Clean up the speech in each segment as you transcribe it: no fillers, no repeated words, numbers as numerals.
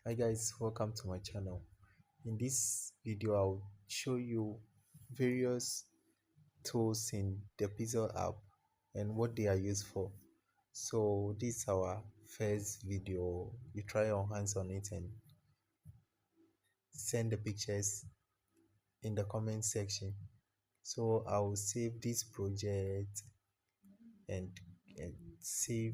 Hi guys, welcome to my channel. In this video I'll show you various tools in the Pixel app and what they are used for. So this is our first video. You try your hands on it and send the pictures in the comment section. So I'll save this project and, and save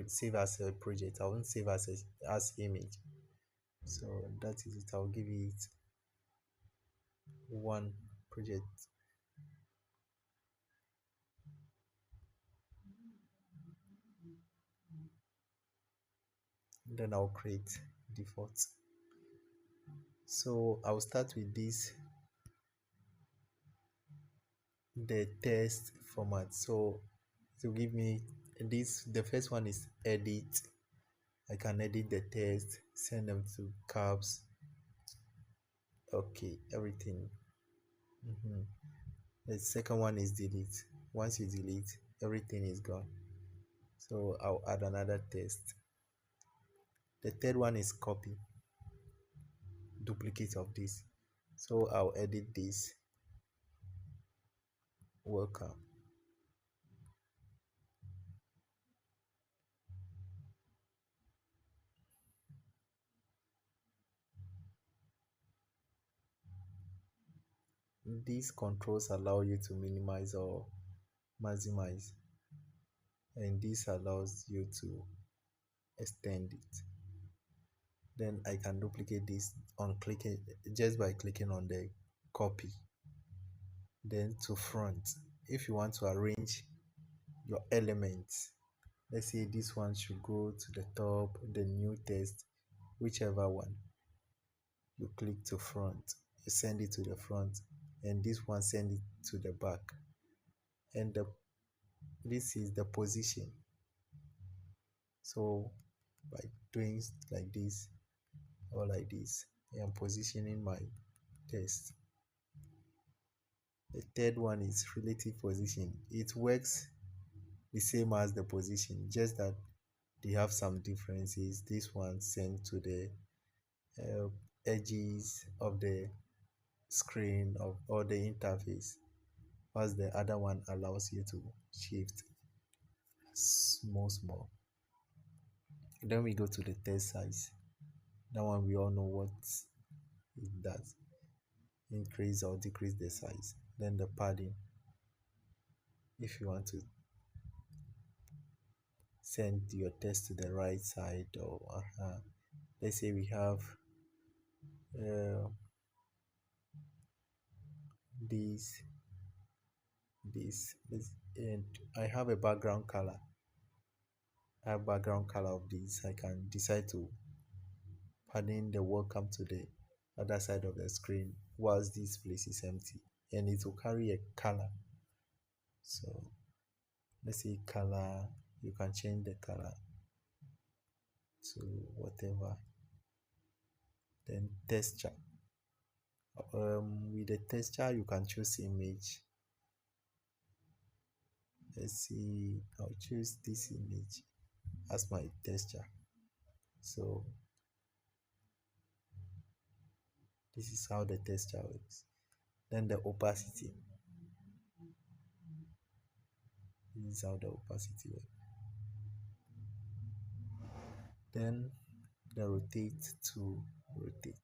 save as a project. I won't save as image. So that is it. I'll give it one project. Then I'll create default. So I'll start with this, the test format. So to give me this, the first one is edit. I can edit the text, send them to caps. Okay, everything. The second one is delete. Once you delete, everything is gone. So I'll add another text. The third one is copy, duplicate of this. So I'll edit this. Welcome. These controls allow you to minimize or maximize, and this allows you to extend it. Then I can duplicate this on clicking, just by clicking on the copy. Then to front, if you want to arrange your elements, let's say this one should go to the top, the new text, whichever one, you click to front, you send it to the front, and this one send it to the back. And this is the position. So by doing like this or like this, I am positioning my text. The third one is relative position. It works the same as the position, just that they have some differences. This one sent to the uh, edges of the screen or the interface, whilst the other one allows you to shift small. Then we go to the text size. That one we all know what it does: increase or decrease the size. Then the padding, if you want to send your text to the right side, or let's say we have uh, this this and I have a background color. I have background color of this. I can decide to padding the welcome to the other side of the screen whilst this place is empty, and it will carry a color. So let's say color, you can change the color to whatever. Then texture, with the texture you can choose image. Let's see, I'll choose this image as my texture. So this is how the texture works. Then the opacity, this is how the opacity works. Then the rotate to rotate.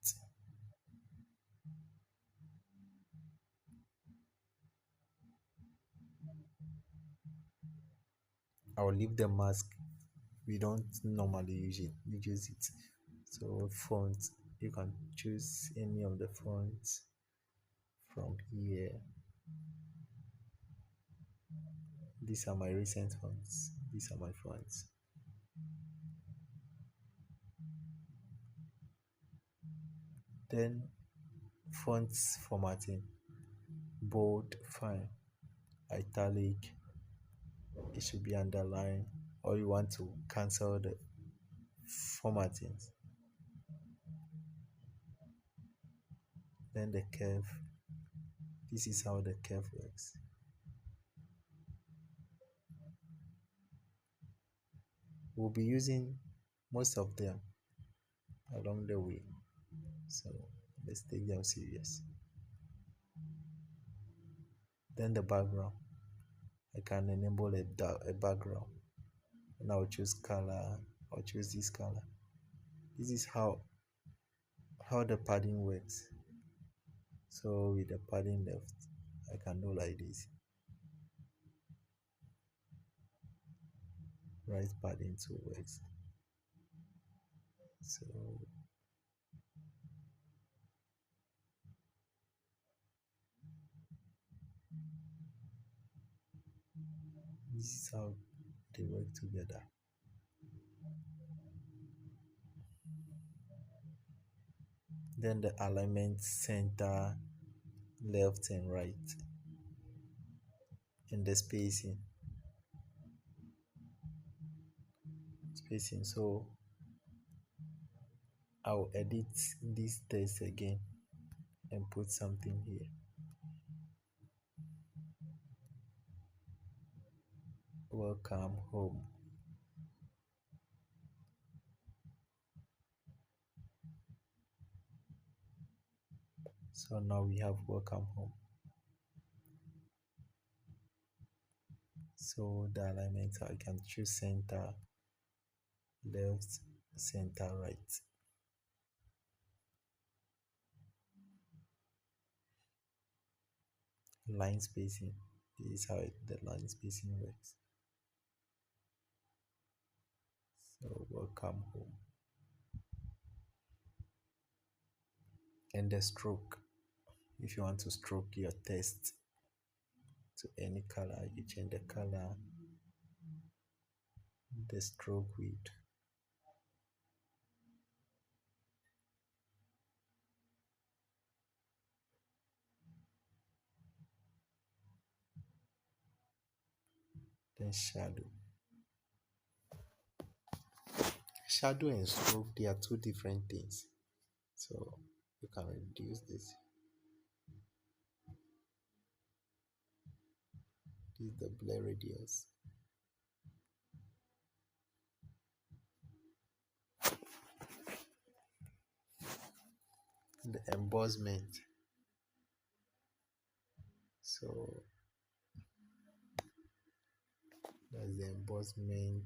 I'll leave the mask. We don't normally use it. So font, you can choose any of the fonts from here. These are my recent fonts. These are my fonts. Then fonts formatting: bold, fine, italic, it should be underlined, or you want to cancel the formatting. Then the curve, this is how the curve works. We'll be using most of them. along the way. So let's take them serious. Then the background. I can enable a background, and I'll choose color. I'll choose this color. This is how the padding works. So with the padding left, I can do like this. Right padding two works. So this is how they work together. Then the alignment center, left and right, and the spacing. So I'll edit this text again and put something here. Welcome home. So now we have welcome home. So the alignment, I can choose center, left, center, right. Line spacing. This is how the line spacing works. So welcome home. And the stroke. If you want to stroke your text to any color, you change the color, the stroke width. Then shadow. Shadow and stroke, they are two different things. So you can reduce this. This is the blur radius. The embossment. So that's the embossment.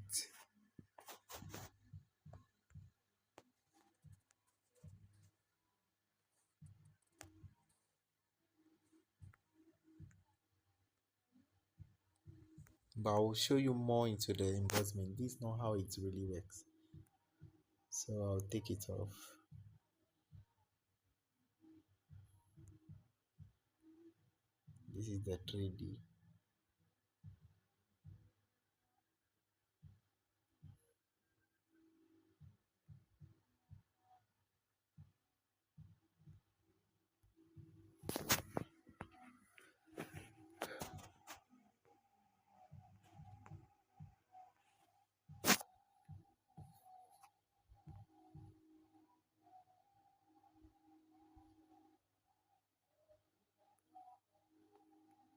But I will show you more into the embossment. This is not how it really works. So I'll take it off. This is the 3D.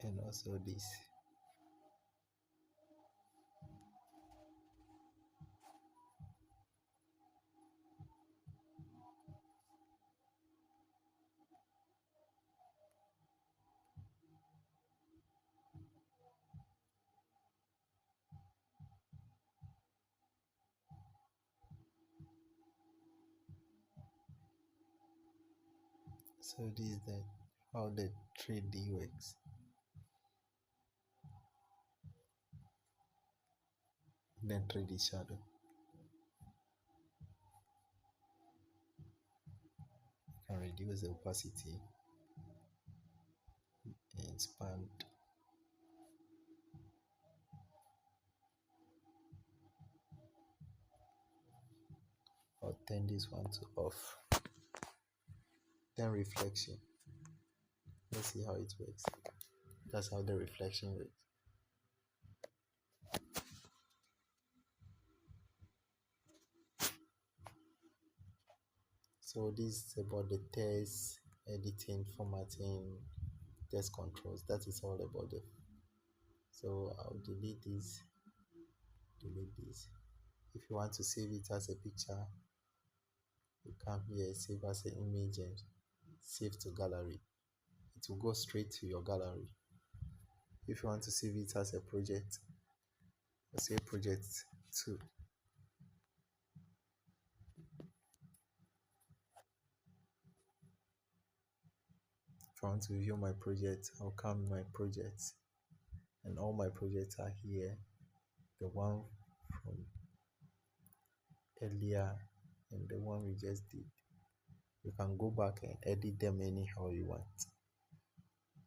And also this. So this is the how the 3D works. Then 3D shadow. You can reduce the opacity and expand, or turn this one to off. Then reflection. Let's see how it works. That's how the reflection works. So this is about the text editing, formatting, text controls. That is all about it. So I'll delete this, delete this. If you want to save it as a picture, you come here, save as an image and save to gallery. It will go straight to your gallery. If you want to save it as a project, say project 2. If I want to view my project, I'll come my projects, and all my projects are here. The one from earlier and the one we just did. You can go back and edit them anyhow you want.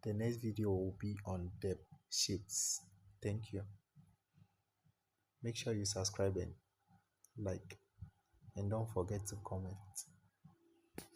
The next video will be on the shapes. Thank you. Make sure you subscribe and like, and don't forget to comment.